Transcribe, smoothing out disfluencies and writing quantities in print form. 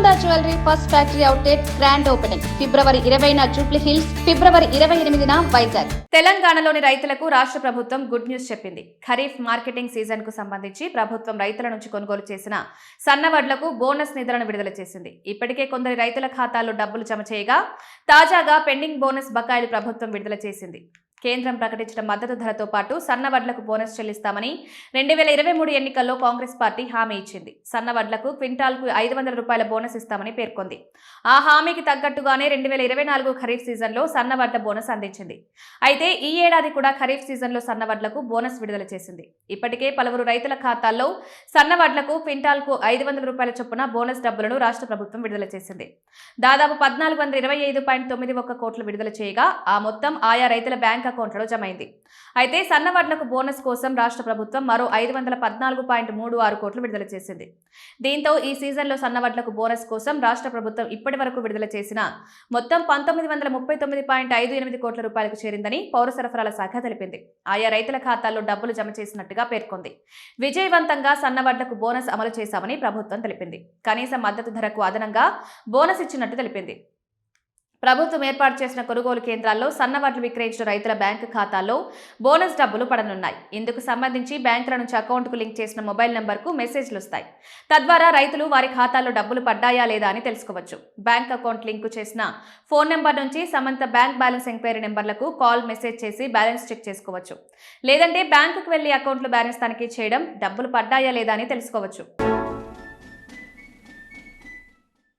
Golconda jewellery first factory outlet grand opening February 20న Jubilee Hills, February 28న వైజాగ్. తెలంగాణలోని రైతులకు రాష్ట్ర ప్రభుత్వం గుడ్ న్యూస్ చెప్పింది. ఖరీఫ్ మార్కెటింగ్ సీజన్ కు సంబంధించి ప్రభుత్వం రైతుల నుంచి కొనుగోలు చేసిన సన్నవడ్లకు బోనస్ నిధులను విడుదల చేసింది. ఇప్పటికే కొందరి రైతుల ఖాతాల్లో డబ్బులు జమ చేయగా తాజాగా పెండింగ్ బోనస్ బకాయిలు ప్రభుత్వం విడుదల చేసింది. కేంద్రం ప్రకటించిన మద్దతు ధరతో పాటు సన్నవడ్లకు బోనస్ చెల్లిస్తామని 2023 ఎన్నికల్లో కాంగ్రెస్ పార్టీ హామీ ఇచ్చింది. సన్నవడ్లకు క్వింటాల్కు 500 రూపాయల బోనస్ ఇస్తామని పేర్కొంది. ఆ హామీకి తగ్గట్టుగానే 2024 ఖరీఫ్ సీజన్లో సన్నవడ్ల బోనస్ అందించింది. అయితే ఈ ఏడాది కూడా ఖరీఫ్ సీజన్లో సన్నవడ్లకు బోనస్ విడుదల చేసింది. ఇప్పటికే పలువురు రైతుల ఖాతాల్లో సన్నవడ్లకు క్వింటాల్కు 500 రూపాయల చొప్పున బోనస్ డబ్బులను రాష్ట్ర ప్రభుత్వం విడుదల చేసింది. దాదాపు 1425.91 కోట్లు విడుదల చేయగా ఆ మొత్తం ఆయా రైతుల బ్యాంక్ అకౌంట్లలో జమైంది. అయితే సన్నవడ్లకు బోనస్ కోసం రాష్ట్ర ప్రభుత్వం మరో 514.36 కోట్లు విడుదల చేసింది. దీంతో ఈ సీజన్లో సన్నవడ్లకు బోనస్ కోసం రాష్ట్ర ప్రభుత్వం ఇప్పటి వరకు విడుదల చేసిన మొత్తం 1939.58 కోట్ల రూపాయలకు చేరిందని పౌర సరఫరాల శాఖ తెలిపింది. ఆయా రైతుల ఖాతాల్లో డబ్బులు జమ చేసినట్టుగా పేర్కొంది. విజయవంతంగా సన్నవడ్లకు బోనస్ అమలు చేశామని ప్రభుత్వం తెలిపింది. కనీస మద్దతు ధరకు అదనంగా బోనస్ ఇచ్చినట్టు తెలిపింది. ప్రభుత్వం ఏర్పాటు చేసిన కొనుగోలు కేంద్రాల్లో సన్నవడ్లు విక్రయించిన రైతుల బ్యాంకు ఖాతాల్లో బోనస్ డబ్బులు పడనున్నాయి. ఇందుకు సంబంధించి బ్యాంకుల నుంచి అకౌంట్కు లింక్ చేసిన మొబైల్ నెంబర్కు మెసేజ్లు వస్తాయి. తద్వారా రైతులు వారి ఖాతాల్లో డబ్బులు పడ్డాయా లేదా అని తెలుసుకోవచ్చు. బ్యాంక్ అకౌంట్ లింకు చేసిన ఫోన్ నెంబర్ నుంచి సంబంధిత బ్యాంక్ బ్యాలెన్స్ ఎంక్వైరీ నెంబర్లకు కాల్, మెసేజ్ చేసి బ్యాలెన్స్ చెక్ చేసుకోవచ్చు. లేదంటే బ్యాంకుకు వెళ్లి అకౌంట్లో బ్యాలెన్స్ తనిఖీ చేయడం, డబ్బులు పడ్డాయా లేదా అని తెలుసుకోవచ్చు.